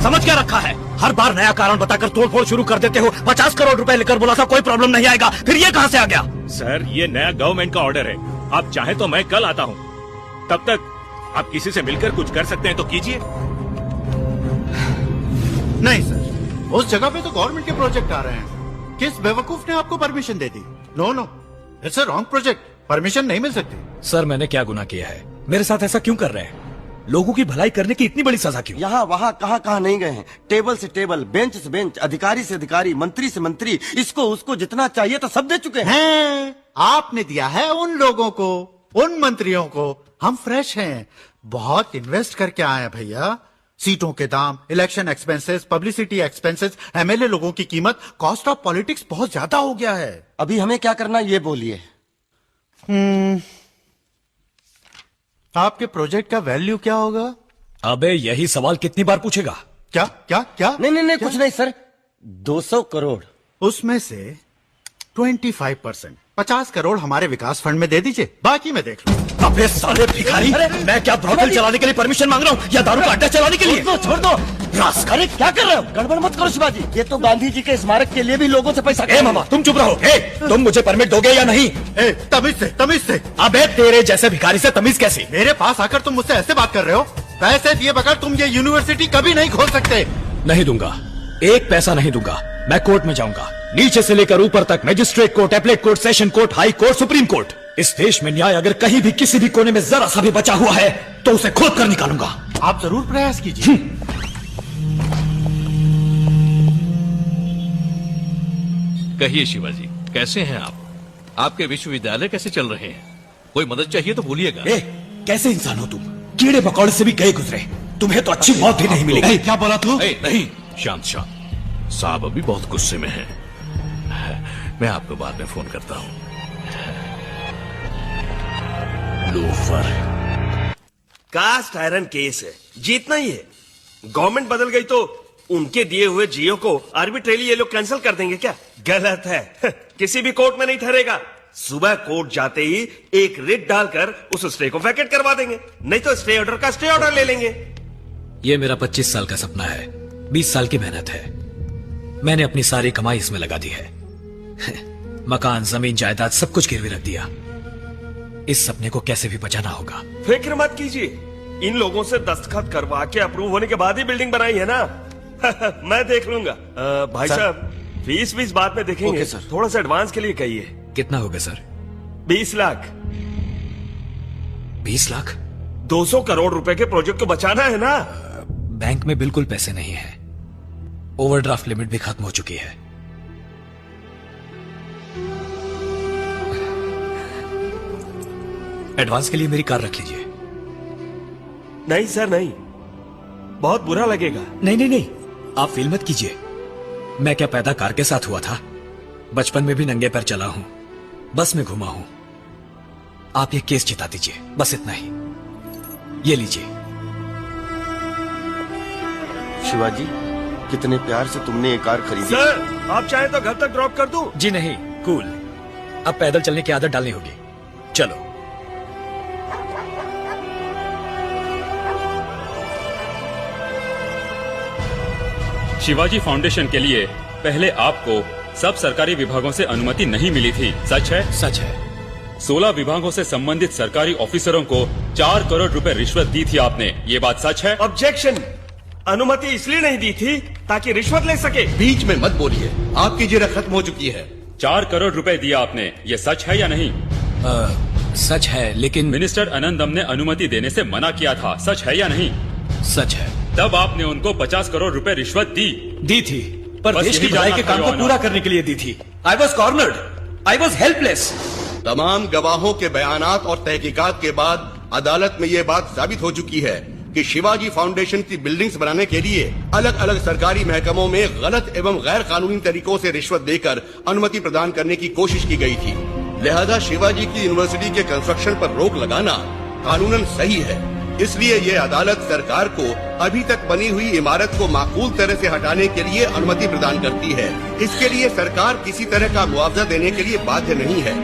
समझ क्या रखा है? हर बार नया कारण बताकर तोड़फोड़ शुरू कर देते हो। 50 करोड़ रुपए लेकर बोला था कोई प्रॉब्लम नहीं आएगा, फिर ये कहां से आ गया? सर, ये नया गवर्नमेंट का ऑर्डर है। आप चाहे तो मैं कल आता हूँ। तब तक आप किसी से मिलकर कुछ कर सकते हैं तो कीजिए। नहीं सर, उस जगह पे तो गवर्नमेंट के प्रोजेक्ट आ रहे हैं। किस बेवकूफ ने आपको परमिशन दे दी? No no, it's a wrong project, permission नहीं मिल सकती। सर, मैंने क्या गुनाह किया है? मेरे साथ ऐसा क्यों कर रहे हैं? लोगों की भलाई करने की इतनी बड़ी सजा क्यों? यहाँ वहाँ कहाँ नहीं गए हैं। टेबल से टेबल, बेंच से बेंच, अधिकारी से अधिकारी, मंत्री से मंत्री, इसको उसको जितना चाहिए तो सब दे चुके हैं। आपने दिया है उन लोगों को, उन मंत्रियों को। हम फ्रेश हैं, बहुत इन्वेस्ट करके आए हैं भैया। सीटों के दाम, election expenses, publicity expenses, MLA लोगों की कीमत, कॉस्ट ऑफ पॉलिटिक्स बहुत ज्यादा हो गया है। अभी हमें क्या करना ये बोलिए। आपके प्रोजेक्ट का वैल्यू क्या होगा? अबे यही सवाल कितनी बार पूछेगा? क्या क्या क्या? नहीं कुछ नहीं सर, 200 करोड़। उसमें से 25%, 50 करोड़ हमारे विकास फंड में दे दीजिए, बाकी मैं देख लूं। अबे साले भिखारी, मैं क्या ब्रोथल चलाने के लिए परमिशन मांग रहा हूँ या दारू का अड्डा चलाने के लिए? छोड़ दो। अरे क्या कर रहे हो? गड़बड़ मत करो शिवाजी, ये तो गांधी जी के स्मारक के लिए भी लोगों से पैसा। मामा तुम चुप रहो। तुम मुझे परमिट दोगे या नहीं? तमीज से। अबे तेरे जैसे भिखारी से तमीज कैसी? मेरे पास आकर तुम मुझसे ऐसे बात कर रहे हो? पैसे दिए बगैर तुम ये यूनिवर्सिटी कभी नहीं खोल सकते। नहीं दूंगा, एक पैसा नहीं दूंगा। मैं कोर्ट में जाऊंगा, नीचे से लेकर ऊपर तक। Magistrate court, appellate court, session court, high court, supreme court. इस देश में न्याय अगर कहीं भी किसी भी कोने में जरा सा भी बचा हुआ है तो उसे खोद कर निकालूंगा। आप जरूर प्रयास कीजिए। कहिए शिवाजी, कैसे हैं आप? आपके विश्वविद्यालय कैसे चल रहे हैं? कोई मदद चाहिए तो बोलिएगा। कैसे इंसान हो तुम? कीड़े मकोड़े से भी गए गुजरे, तुम्हें तो अच्छी मौत भी नहीं मिलेगी। क्या बोला तू? नहीं, शांत साहब अभी बहुत गुस्से में हैं। मैं आपको बाद में फोन करता हूँ। लोफर। कास्ट आयरन केस है, जीतना ही है। गवर्नमेंट बदल गई तो उनके दिए हुए जियो को आर्बिट्रेली ये लोग कैंसिल कर देंगे क्या? गलत है। किसी भी कोर्ट में नहीं ठहरेगा। सुबह कोर्ट जाते ही एक रिट डालकर उस स्टे को वैकेट करवा देंगे, नहीं तो स्टे ऑर्डर का स्टे ऑर्डर ले लेंगे। ये मेरा 25 साल का सपना है, 20 साल की मेहनत है। मैंने अपनी सारी कमाई इसमें लगा दी है। मकान, जमीन, जायदाद सब कुछ गिरवी रख दिया। इस सपने को कैसे भी बचाना होगा। फिक्र मत कीजिए, इन लोगों से दस्तखत करवा के अप्रूव होने के बाद ही बिल्डिंग बनाई है ना। मैं देख लूंगा। भाई साहब, फीस बाद में देखेंगे। Okay sir. थोड़ा सा एडवांस के लिए कहिए। कितना होगा सर? 20 लाख। 20 लाख? 200 करोड़ रुपए के प्रोजेक्ट को बचाना है ना। बैंक में बिल्कुल पैसे नहीं है, ओवरड्राफ्ट लिमिट भी खत्म हो चुकी है। एडवांस के लिए मेरी कार रख लीजिए। नहीं सर नहीं, बहुत बुरा लगेगा। नहीं, आप फील मत कीजिए। मैं क्या पैदा कार के साथ हुआ था? बचपन में भी नंगे पैर चला हूं, बस में घुमा हूं। आप ये केस जिता दीजिए, बस इतना ही। ये लीजिए। शिवाजी, कितने प्यार से तुमने ये कार खरीदी। सर, आप चाहे तो घर तक ड्रॉप कर दूं? जी नहीं, कूल। अब पैदल चलने की आदत डालनी होगी। चलो। शिवाजी फाउंडेशन के लिए पहले आपको सब सरकारी विभागों से अनुमति नहीं मिली थी, सच है? सच है। 16 विभागों से संबंधित सरकारी ऑफिसरों को 4 करोड़ रुपए रिश्वत दी थी आपने, ये बात सच है? ऑब्जेक्शन। अनुमति इसलिए नहीं दी थी ताकि रिश्वत ले सके। बीच में मत बोलिए, आपकी जिरह खत्म हो चुकी है। 4 करोड़ रुपए दिया आपने, ये सच है या नहीं? सच है, लेकिन मिनिस्टर आनंदम ने अनुमति देने से मना किया था, सच है या नहीं? सच है। तब आपने उनको 50 करोड़ रुपए रिश्वत दी थी, पर बस देश की यही भलाई के जानना काम था, को पूरा करने के लिए दी थी। I was cornered, I was helpless. तमाम गवाहों के बयानात और तहकीकात के बाद अदालत में ये बात साबित हो चुकी है कि शिवाजी फाउंडेशन की बिल्डिंग्स बनाने के लिए अलग अलग सरकारी महकमों में गलत एवं गैर कानूनी तरीकों से रिश्वत देकर अनुमति प्रदान करने की कोशिश की गई थी। लिहाजा शिवाजी की यूनिवर्सिटी के कंस्ट्रक्शन पर रोक लगाना कानूनन सही है। इसलिए ये अदालत सरकार को अभी तक बनी हुई इमारत को माकूल तरह से हटाने के लिए अनुमति प्रदान करती है। इसके लिए सरकार किसी तरह का मुआवजा देने के लिए बाध्य नहीं है।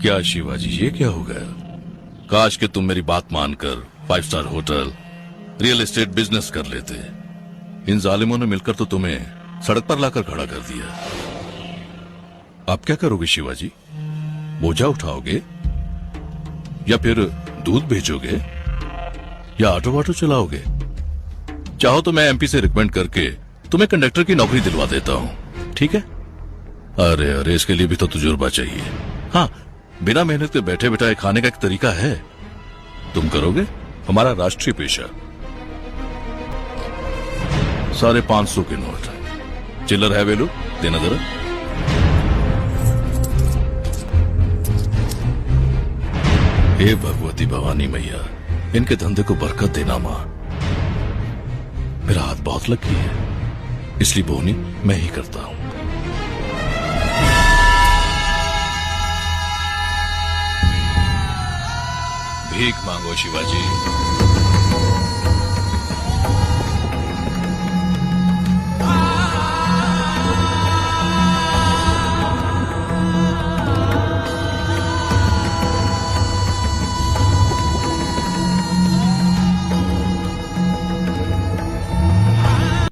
क्या शिवाजी, ये क्या हो गया? काश कि तुम मेरी बात मानकर 5 star hotel, real estate business कर लेते। इन जालिमों ने मिलकर तो तुम्हें सड़क पर लाकर खड़ा कर दिया। आप क्या करोगे शिवाजी? बोझा उठाओगे, या फिर दूध बेचोगे, या ऑटो वाटो चलाओगे? चाहो तो मैं एमपी से रिकमेंड करके तुम्हें कंडक्टर की नौकरी दिलवा देता हूं, ठीक है? अरे अरे, इसके लिए भी तो तजुर्बा चाहिए। हाँ, बिना मेहनत के बैठे बिठाए खाने का एक तरीका है, तुम करोगे? हमारा राष्ट्रीय पेशा। 550 के नोट, चिल्लर है वेलू, देना जरा। हे भगवती भवानी मैया, इनके धंधे को बरकत देना मां। मेरा हाथ बहुत लगी है, इसलिए बोनी मैं ही करता हूं। भीख मांगो शिवाजी।